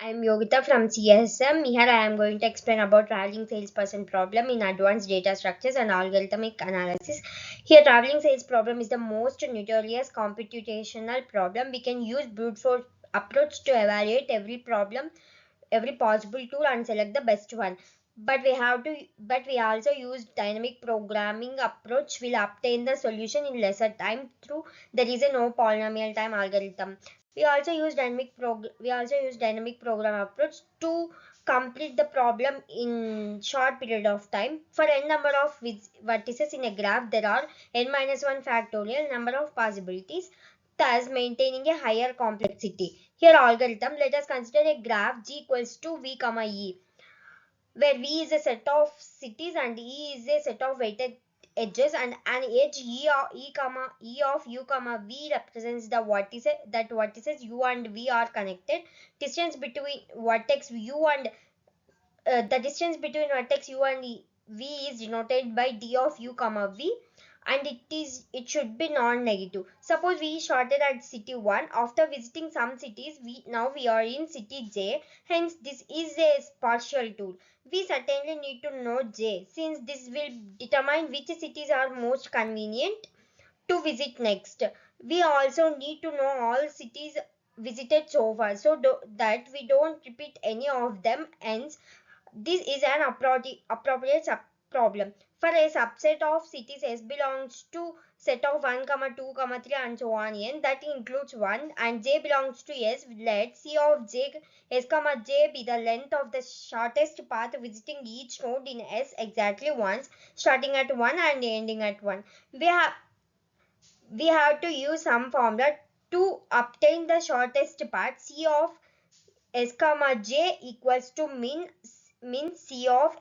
I'm Yogita from CSM. Here I am going to explain about traveling salesperson problem in advanced data structures and algorithmic analysis. Here, traveling sales problem is the most notorious computational problem. We can use brute force approach to evaluate every problem, every possible tool, and select the best one. But we also use dynamic programming approach will obtain the solution in lesser time through there is a no polynomial time algorithm. We also use dynamic program approach to complete the problem in short period of time. For n number of vertices in a graph, there are n minus 1 factorial number of possibilities, thus maintaining a higher complexity. Here algorithm, let us consider a graph G equals to V comma E, where V is a set of cities and E is a set of weighted edges, and an edge E of U comma V represents the vertices U and V are connected. Distance between vertex U and the distance between vertex U and V is denoted by D of U comma V, and it should be non-negative. Suppose we started at city 1. After visiting some cities, we are in city J. Hence, this is a partial tool. We certainly need to know J, since this will determine which cities are most convenient to visit next. We also need to know all cities visited so far, so that we don't repeat any of them. Hence, this is an appropriate problem. For a subset of cities, S belongs to set of 1, 2, 3 and so on n, that includes 1, and J belongs to S. Let C of J S, J be the length of the shortest path visiting each node in S exactly once, starting at 1 and ending at 1. We have to use some formula to obtain the shortest path. C of S J equals to min C of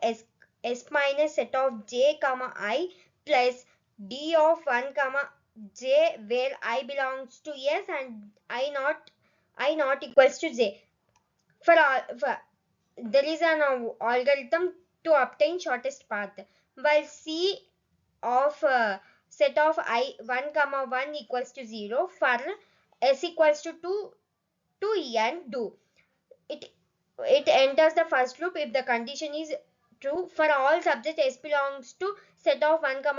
S minus set of J I plus D of 1 J, where I belongs to S and I not equals to J. There is an algorithm to obtain shortest path, while C of set of I 1 1 equals to 0 for S equals to 2 n do. It enters the first loop if the condition is true. For all subject, S belongs to set of 1 2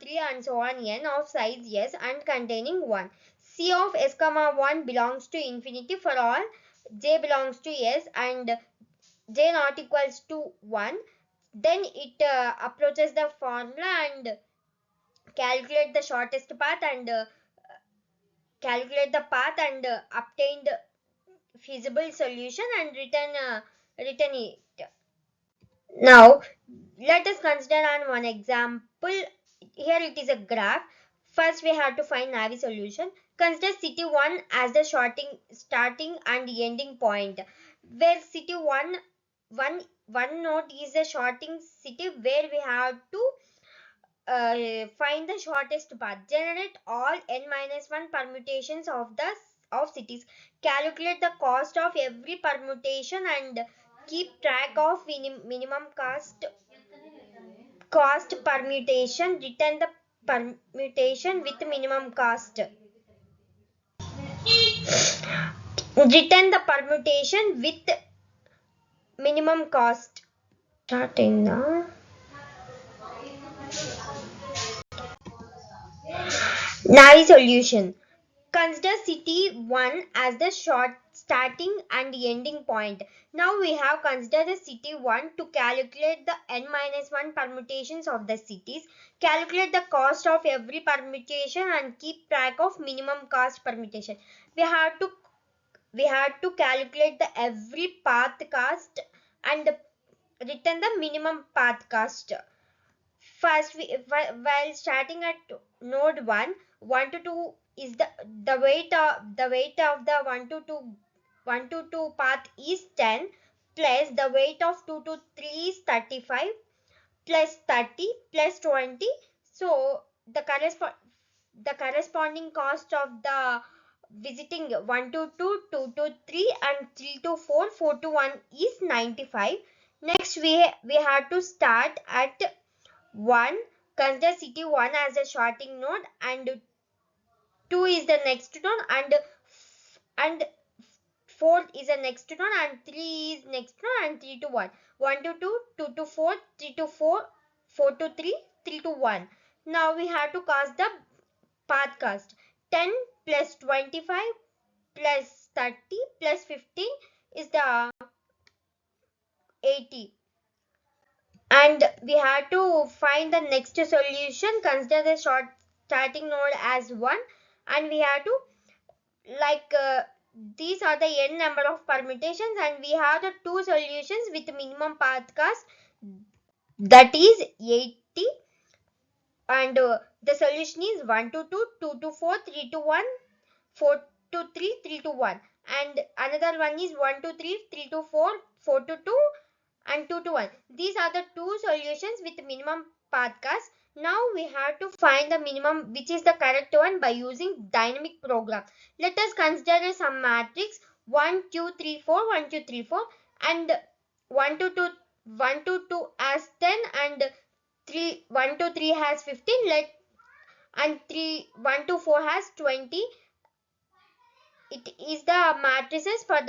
3 and so on n of size S and containing 1. C of S 1 belongs to infinity for all J belongs to S and J not equals to 1. Then it approaches the formula and calculate the shortest path and calculate the path and obtain the feasible solution and return it. Now let us consider on one example. Here it is a graph. First we have to find Navi solution. Consider city 1 as the starting and ending point, where city 1 node is a starting city where we have to find the shortest path. Generate all n minus 1 permutations of cities. Calculate the cost of every permutation and keep track of minimum cost permutation. Return the permutation with minimum cost. Return the permutation with minimum cost. Starting now. Navi solution. Consider city 1 as the starting and ending point. Now we have considered the city 1 to calculate the n minus 1 permutations of the cities. Calculate the cost of every permutation and keep track of minimum cost permutation. We have to calculate the every path cost and return the minimum path cost. First, while starting at node 1 to 2 is the weight of the 1 to 2 path is 10, plus the weight of 2 to 3 is 35, plus 30 plus 20. So the corresponding cost of the visiting 1 to 2, 2 to 3 and 3 to 4, 4 to 1 is 95. Next we have to start at 1. Consider city 1 as a starting node and 2 is the next node and 4 is the next node and 3 is next node and 3 to 1. 1 to 2, 2 to 4, 3 to 4, 4 to 3, 3 to 1. Now we have to cast the path cast. 10 plus 25 plus 30 plus 15 is the 80. And we have to find the next solution. Consider the short starting node as 1, and we have to these are the n number of permutations, and we have the two solutions with minimum path cast, that is 80, and the solution is 1 to 2, 2 to 4, 3 to 1, 4 to 3, 3 to 1, and another one is 1 to 3, 3 to 4, 4 to 2, and 2 to 1. These are the two solutions with minimum path cast. Now we have to find the minimum, which is the correct one, by using dynamic program. Let us consider some matrix 1 2 3 4 1 2 3 4, and 1 to 2 1 to 2 has 10, and 3 1 to 3 has 15, and 3 1 to 4 has 20. It is the matrices for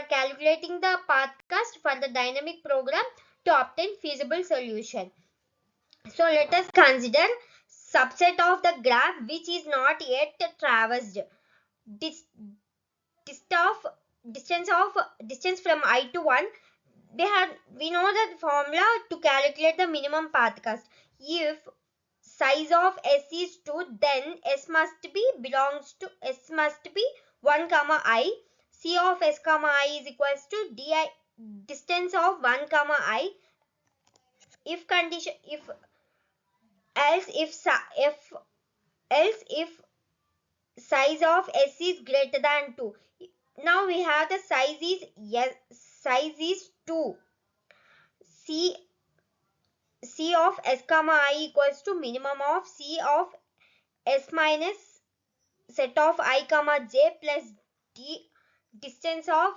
calculating the path cast for the dynamic program to obtain feasible solution. So let us consider subset of the graph which is not yet traversed. Dis, distance from I to 1. We know the formula to calculate the minimum path cast. If size of S is 2, then S must be 1 comma I. C of S comma I is equals to di distance of 1 comma I. If condition if else if size of S is greater than 2. Now we have the size is 2. C of S comma I equals to minimum of C of S minus set of I comma j plus d distance of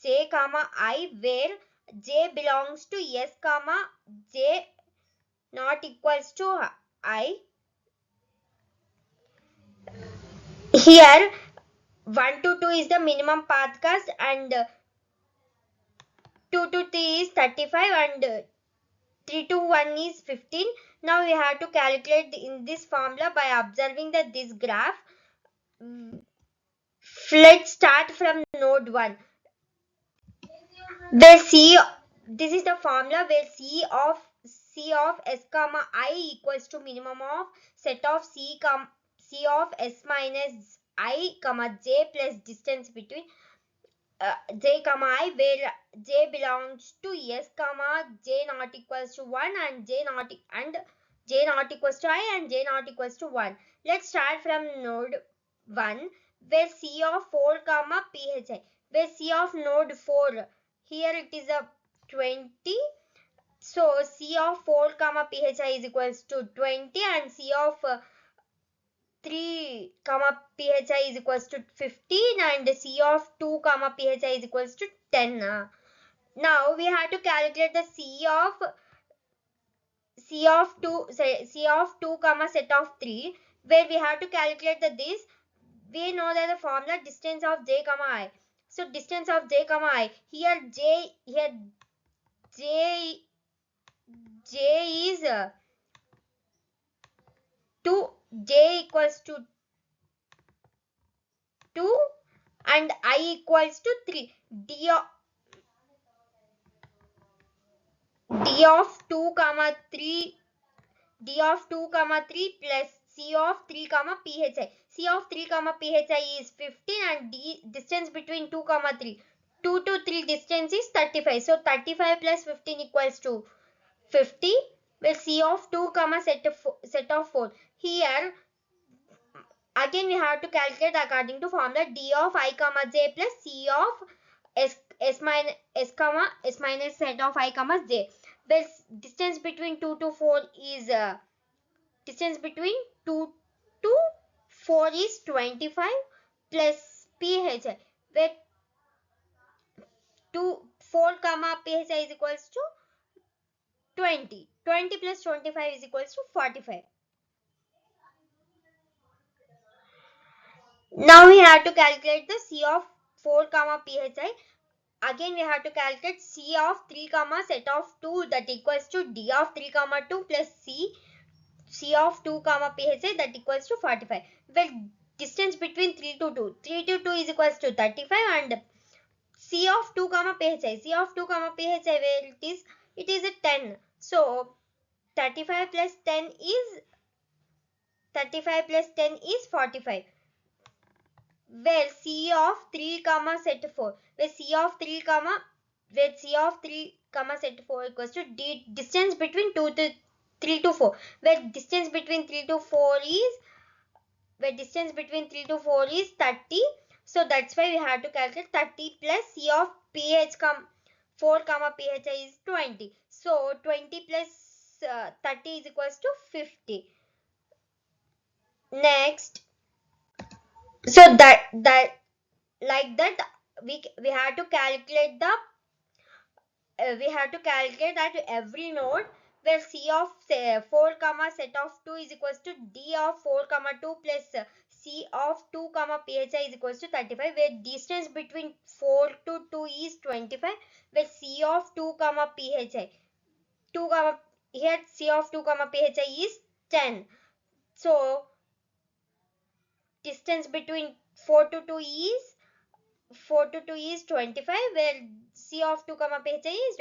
j comma I, where j belongs to S comma j not equals to I. Here 1 to 2 is the minimum path cast, and 2 to 3 is 35, and 3 to 1 is 15. Now we have to calculate in this formula by observing this graph. Let's start from node 1. This is the formula where C of S comma I equals to minimum of set of C of S minus I comma j plus distance between j comma I, where j belongs to S comma j not equals to 1, and j not equals to I, and j not equals to 1. Let's start from node 1, where C of 4 comma phi, where C of node 4, here it is a 20. So C of 4 comma phi is equals to 20, and C of 3 comma phi is equals to 15, and C of 2 comma phi is equals to 10. Now we have to calculate the C of 2 comma set of 3, where we have to calculate this. We know that the formula distance of j comma I. So distance of j comma I, here j is 2, j equals to 2, and I equals to 3. D of 2 comma 3 plus C of 3 comma phi. C of 3 comma phi is 15, and distance between 2 comma 3. 2 to 3 distance is 35. So 35 plus 15 equals to 50. Well, C of 2 comma set of 4. Here again we have to calculate according to formula D of I comma j plus C of S minus set of I comma j. Well, distance between 2 to 4 is distance between 2 to 4 is 25 plus phi, where 4 comma phi is equals to 20. 20 plus 25 is equals to 45. Now we have to calculate the C of 4 comma phi. Again we have to calculate C of 3 comma set of 2, that equals to D of 3 comma 2 plus C of 2 comma phi, that equals to 45. Well, distance between 3 to 2. 3 to 2 is equals to 35, and C of 2 comma phi. C of 2 comma phi, where it is a 10. So 35 plus 10 is 45. Where C of 3 comma set 4, where C of 3 comma set 4 equals to distance between 3 to 4, where distance between 3 to 4 is 30. So that's why we have to calculate 30 plus C of 4 comma phi is 20. So 20 plus 30 is equals to 50. Next, so that like that we have to calculate that every node, where C of 4 comma set of 2 is equals to D of 4 comma 2 plus C of 2 comma phi is equals to 35, where distance between 4 to 2 is 25, where C of 2 comma phi 2 comma here C of 2 comma phi is 10. So distance between 4 to 2 is 25, where C of 2 comma phi is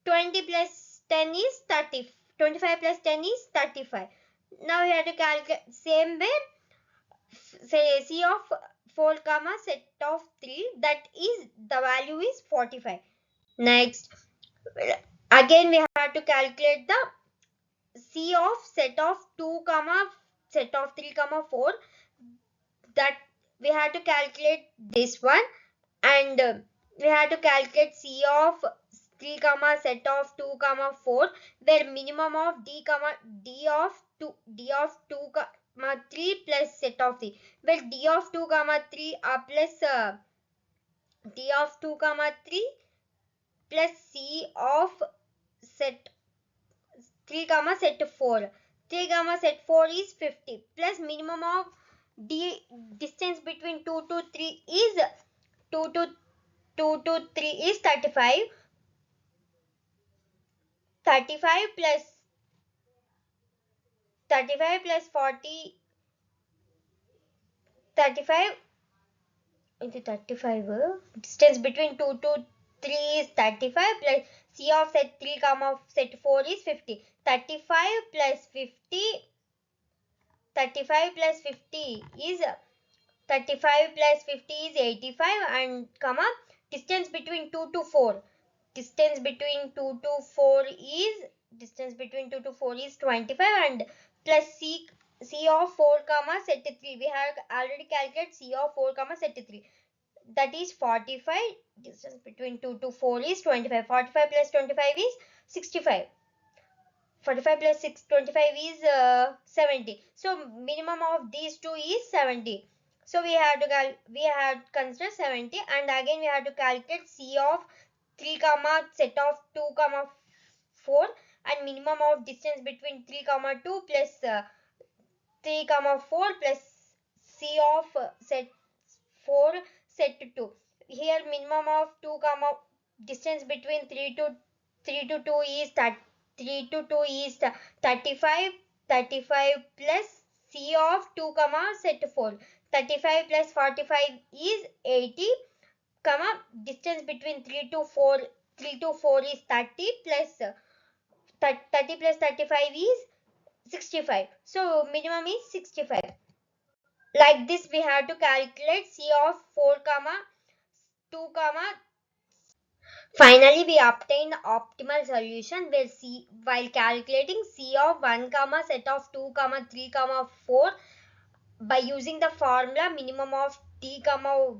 20 plus 10 is 30. 25 plus 10 is 35. Now we have to calculate same way. Say C of 4 comma set of 3, that is the value is 45. Next, again we have to calculate the C of set of 2 comma set of 3 comma 4, that we have to calculate this one, and we have to calculate C of 3 comma set of 2 comma 4, where minimum of D of 2 comma 3 plus set of 3, where D of 2 comma 3 plus D of 2 comma 3 plus C of set 3 comma set 4. 3 comma set 4 is 50, plus minimum of D distance between 2 to 3 is 2 to 3 is 35. 35 plus 40, 35 into 35, distance between 2 to 3 is 35, plus C of set 3 comma set 4 is 50. 35 plus 50 is 85, and comma distance between 2 to 4. Distance between 2 to 4 is 25, and plus C of 4 comma set 3. We have already calculated C of 4 comma set 3, that is 45. Distance between 2 to 4 is 25. 45 plus 25 is 65. 45 plus 25 is 70. So minimum of these two is 70. So we have to consider 70, and again we have to calculate C of 3 comma set of 2 comma 4, and minimum of distance between 3 comma 2 plus 3 comma 4 plus C of set 4 set 2. Here minimum of 2 comma distance between 3 to 2 is 35. 35 plus C of 2 comma set 4. 35 plus 45 is 80, comma distance between 3 to 4 is 30, plus 30 plus 35 is 65. So minimum is 65. Like this we have to calculate C of 4 comma 2 comma. Finally, we obtain the optimal solution where while calculating C of 1 comma set of 2 comma 3 comma 4 by using the formula minimum of D comma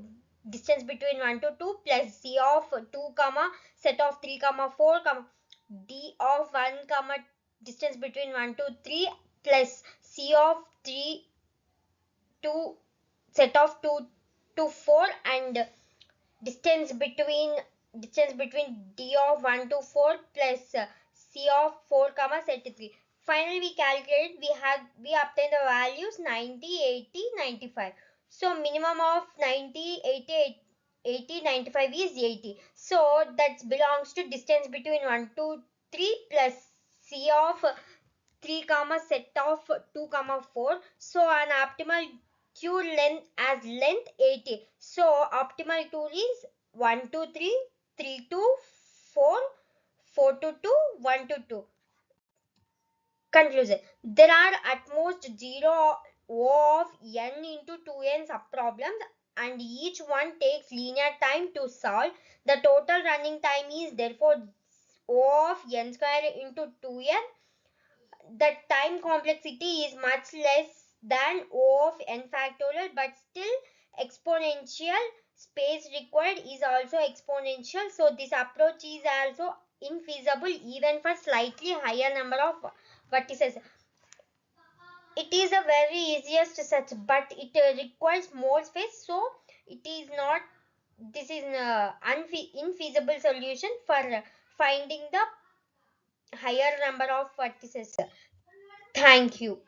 distance between 1 to 2 plus C of 2 comma set of 3 comma 4 comma D of 1 comma distance between 1 to 3 plus C of 3 to set of 2 to 4, and distance between D of 1 to 4 plus C of 4 comma set 3. Finally we calculate, we obtain the values 90, 80, 95. So minimum of 90, 80, 80, 95 is 80. So that belongs to distance between 1 to 3 plus C of 3 comma set of 2 comma 4. So an optimal tool length as length 80. So optimal tool is 1 to 3, 3 to 4, 4 to 2, 1 to 2. Conclusion. There are at most 0 of n into 2n subproblems and each one takes linear time to solve. The total running time is therefore O of n square into 2n. The time complexity is much less than O of n factorial, but still exponential. Space required is also exponential. So this approach is also infeasible even for slightly higher number of vertices. It is a very easiest search, but it requires more space. So it is not. This is an infeasible solution for finding the higher number of vertices. Thank you.